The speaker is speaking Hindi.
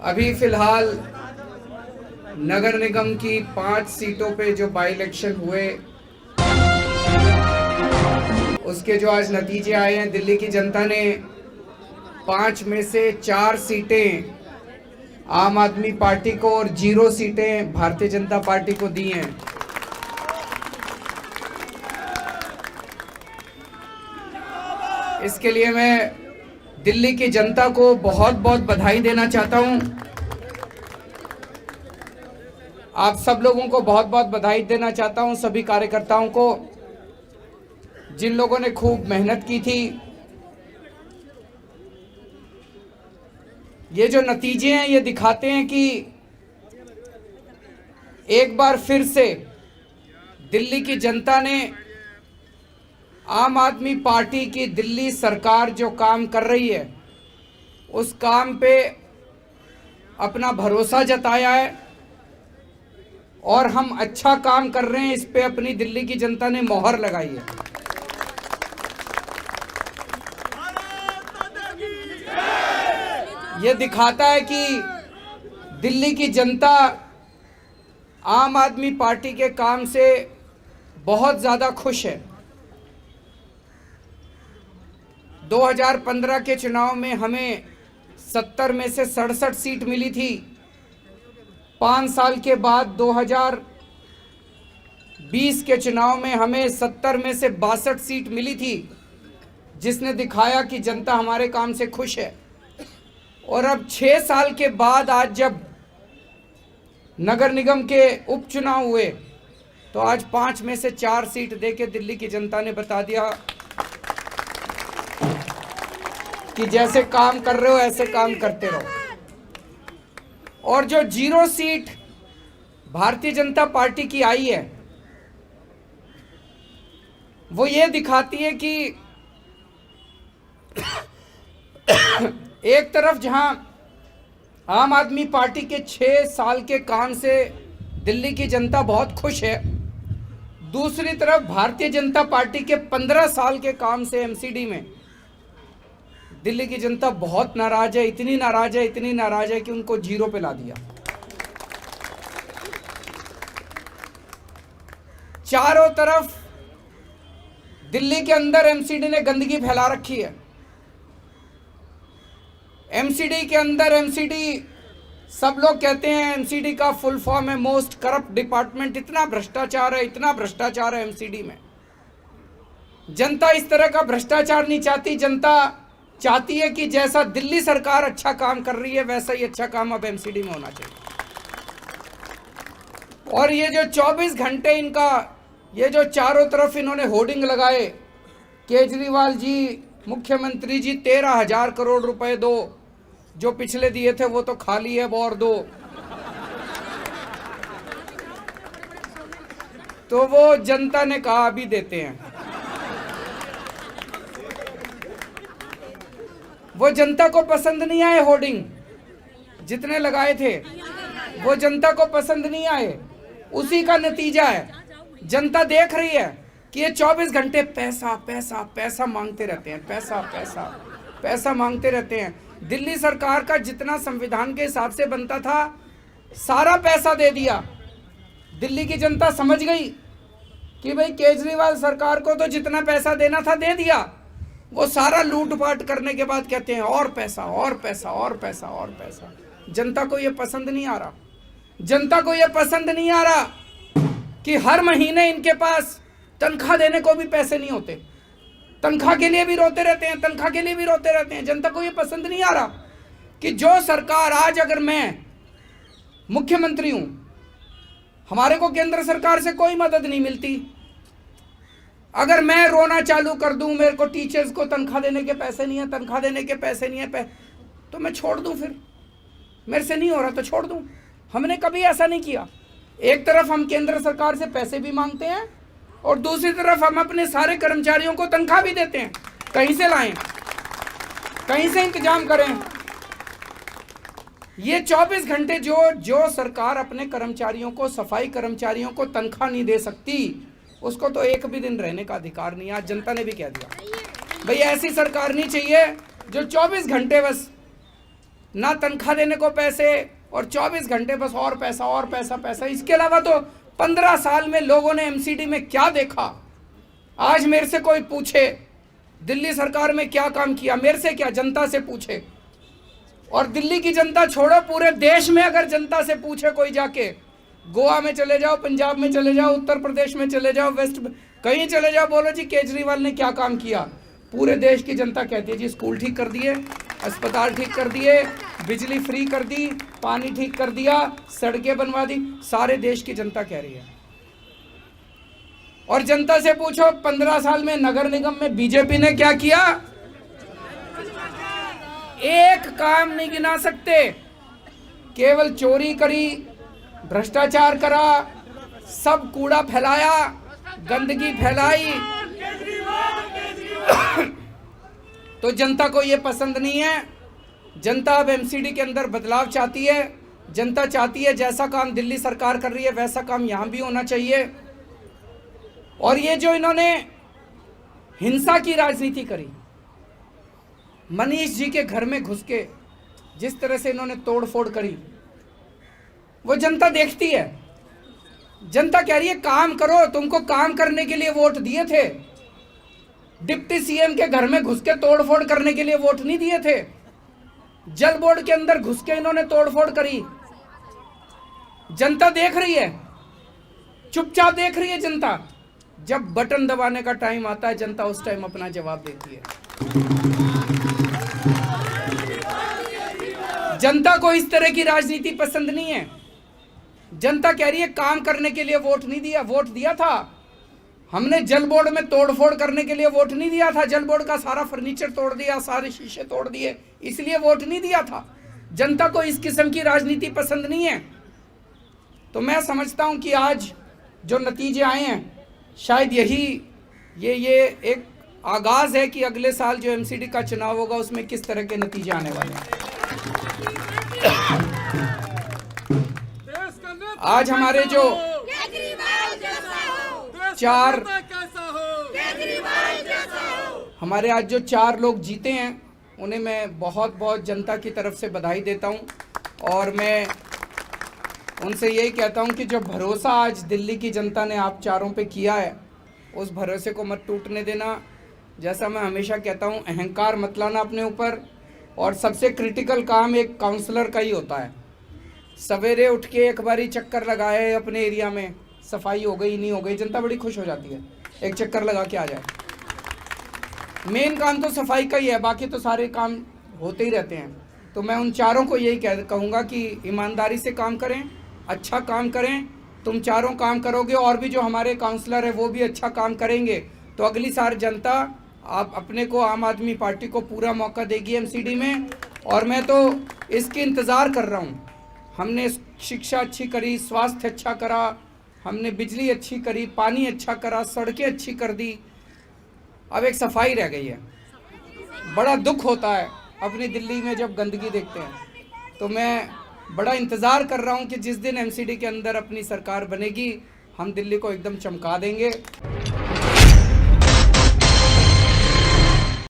अभी फिलहाल नगर निगम की 5 सीटों पे जो बाई इलेक्शन हुए उसके जो आज नतीजे आए हैं, दिल्ली की जनता ने 5 में से 4 सीटें आम आदमी पार्टी को और 0 सीटें भारतीय जनता पार्टी को दी हैं। इसके लिए मैं दिल्ली की जनता को बहुत बहुत बधाई देना चाहता हूं। आप सब लोगों को बहुत बहुत बधाई देना चाहता हूं, सभी कार्यकर्ताओं को, जिन लोगों ने खूब मेहनत की थी। ये जो नतीजे हैं ये दिखाते हैं कि एक बार फिर से दिल्ली की जनता ने आम आदमी पार्टी की दिल्ली सरकार जो काम कर रही है उस काम पे अपना भरोसा जताया है और हम अच्छा काम कर रहे हैं, इस पे अपनी दिल्ली की जनता ने मोहर लगाई है। ये दिखाता है कि दिल्ली की जनता आम आदमी पार्टी के काम से बहुत ज़्यादा खुश है। 2015 के चुनाव में हमें 70 में से 67 सीट मिली थी। 5 साल के बाद 2020 के चुनाव में हमें 70 में से 62 सीट मिली थी, जिसने दिखाया कि जनता हमारे काम से खुश है। और अब 6 साल के बाद आज जब नगर निगम के उपचुनाव हुए तो आज 5 में से 4 सीट देके दिल्ली की जनता ने बता दिया कि जैसे काम कर रहे हो ऐसे काम करते रहो। और जो 0 सीट भारतीय जनता पार्टी की आई है वो ये दिखाती है कि एक तरफ जहां आम आदमी पार्टी के 6 साल के काम से दिल्ली की जनता बहुत खुश है, दूसरी तरफ भारतीय जनता पार्टी के 15 साल के काम से एमसीडी में दिल्ली की जनता बहुत नाराज है। इतनी नाराज है कि उनको 0 पे ला दिया। चारों तरफ दिल्ली के अंदर एमसीडी ने गंदगी फैला रखी है। एमसीडी के अंदर सब लोग कहते हैं एमसीडी का फुल फॉर्म है मोस्ट करप्ट डिपार्टमेंट। इतना भ्रष्टाचार है एमसीडी में। जनता इस तरह का भ्रष्टाचार नहीं चाहती। जनता चाहती है कि जैसा दिल्ली सरकार अच्छा काम कर रही है वैसा ही अच्छा काम अब एमसीडी में होना चाहिए। और ये जो 24 घंटे इनका ये जो चारों तरफ इन्होंने होर्डिंग लगाए, केजरीवाल जी, मुख्यमंत्री जी 13,000 करोड़ रुपए दो, जो पिछले दिए थे वो तो खाली है, वो और दो। तो वो जनता ने कहा अभी देते हैं। वो जनता को पसंद नहीं आए होर्डिंग जितने लगाए थे, वो जनता को पसंद नहीं आए। उसी का नतीजा है जनता देख रही है कि ये 24 घंटे पैसा पैसा पैसा मांगते रहते हैं, पैसा पैसा पैसा मांगते रहते हैं। दिल्ली सरकार का जितना संविधान के हिसाब से बनता था सारा पैसा दे दिया। दिल्ली की जनता समझ गई कि भाई केजरीवाल सरकार को तो जितना पैसा देना था दे दिया। वो सारा लूटपाट करने के बाद कहते हैं और पैसा और पैसा और पैसा और पैसा। जनता को ये पसंद नहीं आ रहा। जनता को ये पसंद नहीं आ रहा कि हर महीने इनके पास तनख्वाह देने को भी पैसे नहीं होते। तनख्वाह के लिए भी रोते रहते हैं, तनख्वाह के लिए भी रोते रहते हैं। जनता को ये पसंद नहीं आ रहा कि जो सरकार आज, अगर मैं मुख्यमंत्री हूं, हमारे को केंद्र सरकार से कोई मदद नहीं मिलती। अगर मैं रोना चालू कर दूं, मेरे को टीचर्स को तनख्वाह देने के पैसे नहीं है, तनख्वाह देने के पैसे नहीं है, तो मैं छोड़ दूं। फिर मेरे से नहीं हो रहा तो छोड़ दूं। हमने कभी ऐसा नहीं किया। एक तरफ हम केंद्र सरकार से पैसे भी मांगते हैं और दूसरी तरफ हम अपने सारे कर्मचारियों को तनख्वाह भी देते हैं। कहीं से लाएं, कहीं से इंतजाम करें। ये 24 घंटे जो सरकार अपने कर्मचारियों को, सफाई कर्मचारियों को तनख्वाह नहीं दे सकती, उसको तो एक भी दिन रहने का अधिकार नहीं। आज जनता ने भी कह दिया भाई ऐसी सरकार नहीं चाहिए जो 24 घंटे बस ना तनख्वाह देने को पैसे, और 24 घंटे बस और पैसा और पैसा पैसा। इसके अलावा तो 15 साल में लोगों ने एमसीडी में क्या देखा? आज मेरे से कोई पूछे दिल्ली सरकार में क्या काम किया, मेरे से क्या, जनता से पूछे। और दिल्ली की जनता छोड़ो, पूरे देश में अगर जनता से पूछे कोई जाके, गोवा में चले जाओ, पंजाब में चले जाओ, उत्तर प्रदेश में चले जाओ, वेस्ट कहीं चले जाओ, बोलो जी केजरीवाल ने क्या काम किया, पूरे देश की जनता कहती है जी स्कूल ठीक कर दिए, अस्पताल ठीक कर दिए, बिजली फ्री कर दी, पानी ठीक कर दिया, सड़कें बनवा दी। सारे देश की जनता कह रही है। और जनता से पूछो 15 साल में नगर निगम में बीजेपी ने क्या किया? एक काम नहीं गिना सकते, केवल चोरी करी, भ्रष्टाचार करा, सब कूड़ा फैलाया, गंदगी फैलाई। तो जनता को ये पसंद नहीं है। जनता अब एमसीडी के अंदर बदलाव चाहती है। जनता चाहती है जैसा काम दिल्ली सरकार कर रही है वैसा काम यहां भी होना चाहिए। और ये जो इन्होंने हिंसा की राजनीति करी, मनीष जी के घर में घुस के जिस तरह से इन्होंने तोड़फोड़ करी, वो जनता देखती है। जनता कह रही है काम करो, तुमको काम करने के लिए वोट दिए थे। डिप्टी सीएम के घर में घुस के तोड़फोड़ करने के लिए वोट नहीं दिए थे। जल बोर्ड के अंदर घुस के इन्होंने तोड़फोड़ करी। जनता देख रही है, चुपचाप देख रही है जनता। जब बटन दबाने का टाइम आता है, जनता उस टाइम अपना जवाब देती है। जनता को इस तरह की राजनीति पसंद नहीं है। जनता कह रही है काम करने के लिए वोट नहीं दिया। वोट दिया था हमने, जल बोर्ड में तोड़फोड़ करने के लिए वोट नहीं दिया था। जल बोर्ड का सारा फर्नीचर तोड़ दिया, सारे शीशे तोड़ दिए, इसलिए वोट नहीं दिया था। जनता को इस किस्म की राजनीति पसंद नहीं है। तो मैं समझता हूं कि आज जो नतीजे आए हैं, शायद यही ये एक आगाज है कि अगले साल जो एमसीडी का चुनाव होगा उसमें किस तरह के नतीजे आने वाले हैं। आज हमारे जो हमारे आज जो 4 लोग जीते हैं, उन्हें मैं बहुत बहुत जनता की तरफ से बधाई देता हूं। और मैं उनसे यही कहता हूं कि जो भरोसा आज दिल्ली की जनता ने आप चारों पे किया है, उस भरोसे को मत टूटने देना। जैसा मैं हमेशा कहता हूं, अहंकार मत लाना अपने ऊपर। और सबसे क्रिटिकल काम एक काउंसलर का ही होता है। सवेरे उठ के एक बारी चक्कर लगाए अपने एरिया में, सफाई हो गई नहीं हो गई, जनता बड़ी खुश हो जाती है, एक चक्कर लगा के आ जाए। मेन काम तो सफाई का ही है, बाकी तो सारे काम होते ही रहते हैं। तो मैं उन चारों को यही कहूँगा कि ईमानदारी से काम करें, अच्छा काम करें। तुम चारों काम करोगे और भी जो हमारे काउंसलर हैं वो भी अच्छा काम करेंगे, तो अगली साल जनता आप अपने को, आम आदमी पार्टी को पूरा मौका देगी एमसीडी में। और मैं तो इसकी इंतज़ार कर रहा हूँ। हमने शिक्षा अच्छी करी, स्वास्थ्य अच्छा करा, हमने बिजली अच्छी करी, पानी अच्छा करा, सड़कें अच्छी कर दी। अब एक सफाई रह गई है। बड़ा दुख होता है अपनी दिल्ली में जब गंदगी देखते हैं। तो मैं बड़ा इंतज़ार कर रहा हूँ कि जिस दिन एमसीडी के अंदर अपनी सरकार बनेगी, हम दिल्ली को एकदम चमका देंगे।